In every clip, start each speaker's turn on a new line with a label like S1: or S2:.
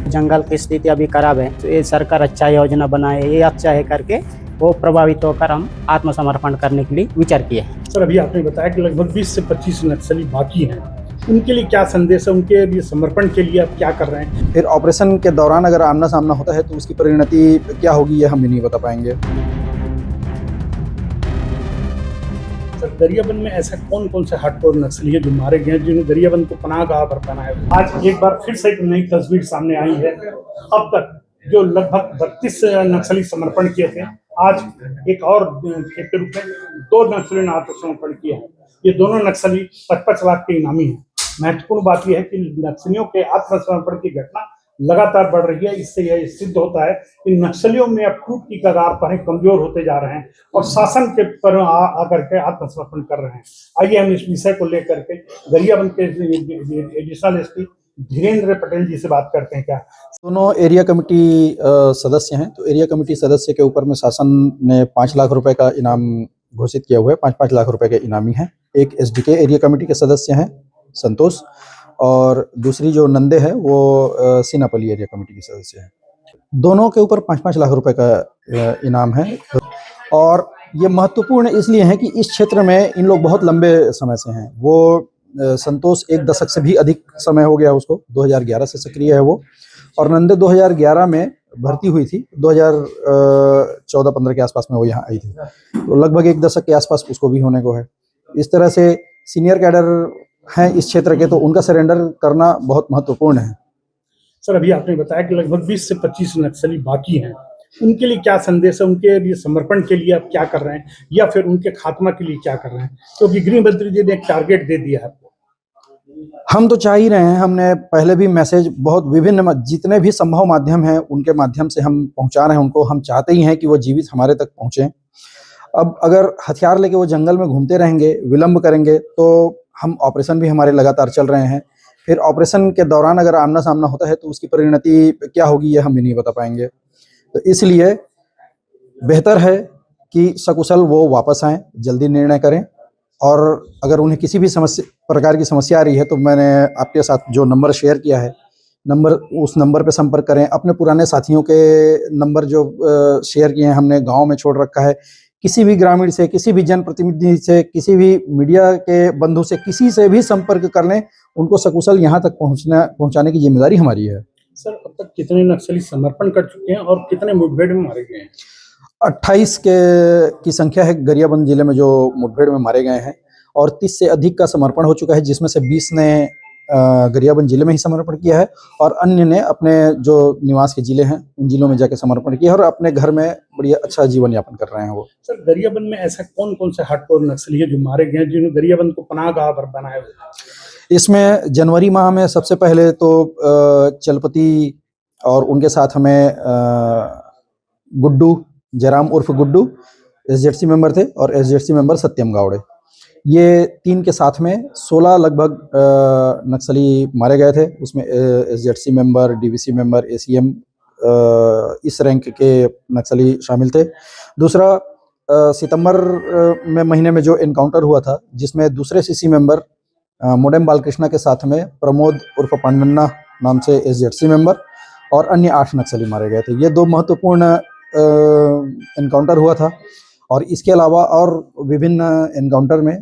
S1: जंगल की स्थिति अभी खराब है, तो ये सरकार अच्छा योजना बनाए, ये अच्छा है करके वो प्रभावित होकर हम आत्मसमर्पण करने के लिए विचार किए हैं।
S2: सर, अभी आपने बताया कि लगभग 20 से 25 नक्सली बाकी हैं, उनके लिए क्या संदेश है, उनके लिए समर्पण के लिए आप क्या कर रहे हैं?
S3: फिर ऑपरेशन के दौरान अगर आमना सामना होता है तो उसकी परिणति क्या होगी ये हम भी नहीं बता पाएंगे।
S2: सर, गरियाबंद में ऐसा कौन कौन से हार्डकोर नक्सली है जो मारे गए हैं, जिन्होंने गरियाबंद को पनाह गाह बनाया है? आज एक बार फिर से एक नई तस्वीर सामने आई है। अब तक जो लगभग 32 नक्सली समर्पण किए थे, आज एक और के रूप में 2 नक्सलियों ने आत्मसमर्पण किया है। ये दोनों नक्सली 55 लाख के इनामी हैं। महत्वपूर्ण बात यह है कि नक्सलियों के आत्मसमर्पण की घटना लगातार बढ़ रही है। इससे यह सिद्ध होता है कि नक्सलियों में अब टूट की कगार पर है, कमजोर होते जा रहे हैं और शासन के पर आकर के आत्मसमर्पण कर रहे हैं। आइए हम इस विषय को लेकर के गरियाबंद के एडिशनल एसपी धीरेन्द्र पटेल जी से बात करते हैं। क्या
S3: दोनों एरिया कमेटी सदस्य हैं, तो एरिया कमेटी सदस्य के ऊपर में शासन ने 5 लाख रुपए का इनाम घोषित किया हुआ है। 5-5 लाख रुपए के इनामी हैं। एक एसडीके एरिया कमेटी के सदस्य हैं संतोष, और दूसरी जो नंदे है वो सीनापल्ली एरिया कमेटी की सदस्य है। दोनों के ऊपर 5-5 लाख रुपए का इनाम है। और ये महत्वपूर्ण इसलिए है कि इस क्षेत्र में इन लोग बहुत लंबे समय से हैं। वो संतोष 1 दशक से भी अधिक समय हो गया उसको, 2011 से सक्रिय है वो, और नंदे 2011 में भर्ती हुई थी। 2014-15 के आसपास में वो यहाँ आई थी, तो लगभग 1 दशक के आसपास उसको भी होने को है। इस तरह से सीनियर कैडर हैं इस क्षेत्र के, तो उनका सरेंडर करना बहुत महत्वपूर्ण है।
S2: सर, अभी आपने बताया कि लगभग 20 से 25 नक्सली बाकी हैं, उनके लिए क्या संदेश है, उनके लिए समर्पण के लिए आप क्या कर रहे हैं, या फिर उनके खात्मा के लिए क्या कर रहे हैं? क्योंकि गृह मंत्री जी ने एक टारगेट दे दिया है आपको।
S3: हम तो चाह ही रहे हैं, हमने पहले भी मैसेज बहुत विभिन्न जितने भी संभव माध्यम हैं उनके माध्यम से हम पहुंचा रहे हैं उनको। हम चाहते ही हैं कि वो जीवित हमारे तक पहुंचे। अब अगर हथियार लेके वो जंगल में घूमते रहेंगे, विलंब करेंगे, तो हम ऑपरेशन भी हमारे लगातार चल रहे हैं। फिर ऑपरेशन के दौरान अगर आमना सामना होता है तो उसकी परिणति क्या होगी ये हम भी नहीं बता पाएंगे। तो इसलिए बेहतर है कि सकुशल वो वापस आएँ, जल्दी निर्णय करें। और अगर उन्हें किसी भी प्रकार की समस्या आ रही है तो मैंने आपके साथ जो नंबर शेयर किया है, उस नंबर पे संपर्क करें। अपने पुराने साथियों के नंबर जो शेयर किए हैं हमने, गांव में छोड़ रखा है। किसी भी ग्रामीण से, किसी भी जनप्रतिनिधि से, किसी भी मीडिया के बंधु से, किसी से भी संपर्क कर लें। उनको सकुशल यहाँ तक पहुँचाने की जिम्मेदारी हमारी है।
S2: सर, अब तक कितने नक्सली समर्पण कर चुके हैं और कितने मुठभेड़ में मारे गए हैं?
S3: 28 की संख्या है गरियाबंद जिले में जो मुठभेड़ में मारे गए हैं, और 30 से अधिक का समर्पण हो चुका है, जिसमें से 20 ने गरियाबंद जिले में ही समर्पण किया है, और अन्य ने अपने जो निवास के जिले हैं उन जिलों में जाके समर्पण किया है और अपने घर में बढ़िया अच्छा जीवन यापन कर रहे हैं वो।
S2: सर, गरियाबंद में ऐसा कौन कौन से हार्डकोर नक्सली है जो मारे गए हैं, जिन्होंने गरियाबंद को पनाह गाह बनाया हुआ है?
S3: इसमें जनवरी माह में सबसे पहले तो चलपति और उनके साथ हमें गुड्डू जयराम उर्फ गुड्डू एसजेडसी मेंबर थे, और एसजेडसी मेंबर सत्यम गावड़े। ये 3 के साथ में 16 लगभग नक्सली मारे गए थे। उसमें एसजेडसी मेंबर, डीवीसी मेंबर, एसीएम, इस रैंक के नक्सली शामिल थे। दूसरा सितंबर में महीने में जो एनकाउंटर हुआ था, जिसमें दूसरे सीसी मेंबर मोडेम बालकृष्णा के साथ में प्रमोद उर्फ पांडन्ना नाम से एसजेडसी मेंबर और अन्य 8 नक्सली मारे गए थे। ये 2 महत्वपूर्ण एनकाउंटर हुआ था, और इसके अलावा और विभिन्न एनकाउंटर में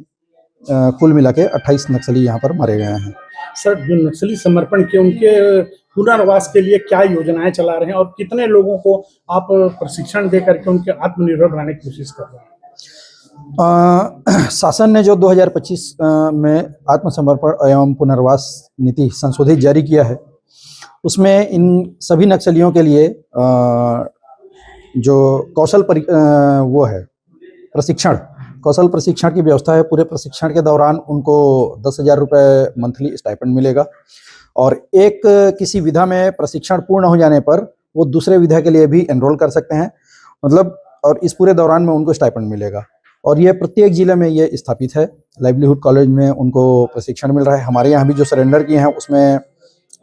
S3: कुल मिला के 28 नक्सली यहाँ पर मारे गए हैं।
S2: सर, जो नक्सली समर्पण किए उनके पुनर्वास के लिए क्या योजनाएं चला रहे हैं और कितने लोगों को आप प्रशिक्षण दे करके उनके आत्मनिर्भर बनाने की कोशिश कर रहे हैं?
S3: शासन ने जो 2025 में आत्मसमर्पण एवं पुनर्वास नीति संशोधित जारी किया है, उसमें इन सभी नक्सलियों के लिए जो कौशल प्रशिक्षण की व्यवस्था है। पूरे प्रशिक्षण के दौरान उनको 10,000 रुपये मंथली स्टाइपेंड मिलेगा, और एक किसी विधा में प्रशिक्षण पूर्ण हो जाने पर वो दूसरे विधा के लिए भी एनरोल कर सकते हैं, मतलब, और इस पूरे दौरान में उनको स्टाइपेंड मिलेगा। और ये प्रत्येक जिले में ये स्थापित है। लाइवलीहुड कॉलेज में उनको प्रशिक्षण मिल रहा है। हमारे यहाँ भी जो सरेंडर किए हैं उसमें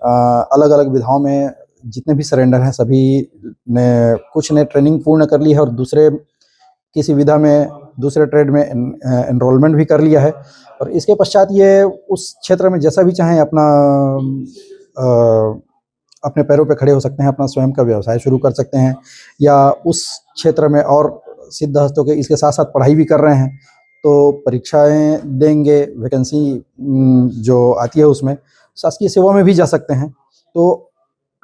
S3: अलग अलग विधाओं में जितने भी सरेंडर हैं सभी ने, कुछ ने ट्रेनिंग पूर्ण कर ली है और दूसरे किसी विधा में, दूसरे ट्रेड में एनरोलमेंट भी कर लिया है। और इसके पश्चात ये उस क्षेत्र में जैसा भी चाहें अपना अपने पैरों पे खड़े हो सकते हैं, अपना स्वयं का व्यवसाय शुरू कर सकते हैं, या उस क्षेत्र में और सिद्धहस्तों के इसके साथ साथ पढ़ाई भी कर रहे हैं तो परीक्षाएं देंगे, वैकेंसी जो आती है उसमें शासकीय सेवा में भी जा सकते हैं। तो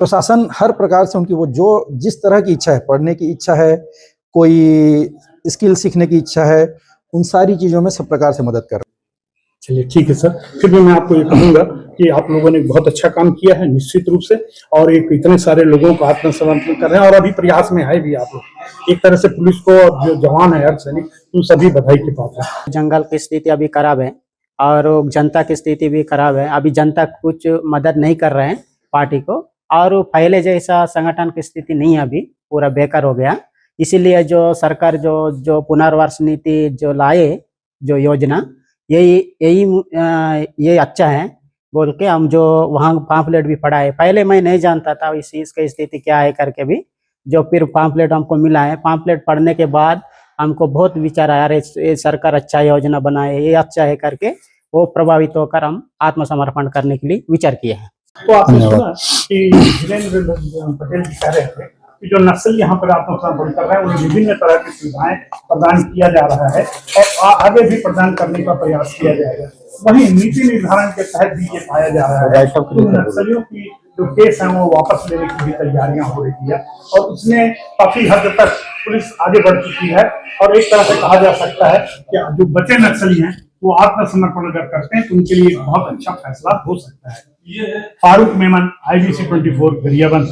S3: प्रशासन हर प्रकार से उनकी वो जो जिस तरह की इच्छा है, पढ़ने की इच्छा है, कोई स्किल सीखने की इच्छा है, उन सारी चीज़ों में सब प्रकार से मदद कर रहे हैं।
S2: चलिए ठीक है सर, फिर भी मैं आपको ये कहूँगा कि आप लोगों ने बहुत अच्छा काम किया है निश्चित रूप से, और एक इतने सारे लोगों को आत्मसमर्पण कर रहे हैं और अभी प्रयास में है भी आप लोग। एक तरह से पुलिस को और जो जवान है अर्धसैनिक, उन सभी बधाई के पात्र हैं।
S1: जंगल की स्थिति अभी खराब है और जनता की स्थिति भी खराब है। अभी जनता कुछ मदद नहीं कर रहे हैं पार्टी को, और पहले जैसा संगठन की स्थिति नहीं है, अभी पूरा बेकार हो गया। इसीलिए जो सरकार जो पुनर्वास नीति जो लाए, जो योजना, ये अच्छा है बोल के हम जो वहाँ पॉम्फलेट भी पढ़ा है। पहले मैं नहीं जानता था इस चीज़ की स्थिति क्या है करके भी, जो फिर पॉम्फलेट हमको मिला है, पॉम्फलेट पढ़ने के बाद हमको बहुत विचार आया, अरे ये सरकार अच्छा योजना बनाए, ये अच्छा है करके वो प्रभावित होकर हम आत्मसमर्पण करने के लिए विचार किए हैं।
S2: तो आपने सुना कि वीरेंद्र पटेल जी कह रहे थे कि जो नक्सली यहाँ पर आत्मसमर्पण कर रहे हैं उन्हें विभिन्न तरह की सुविधाएं प्रदान किया जा रहा है और आगे भी प्रदान करने का प्रयास किया जाएगा। वहीं नीति निर्धारण के तहत भी ये पाया जा रहा है कि नक्सलियों की जो केस है वो वापस लेने की भी तैयारियां हो रही है, और उसमें काफी हद तक पुलिस आगे बढ़ चुकी है। और एक तरह से कहा जा सकता है कि जो बचे नक्सली हैं वो आत्मसमर्पण अगर करते हैं तो उनके लिए बहुत अच्छा फैसला हो सकता है। फारूक मेमन, IBC 24, गरियाबंद।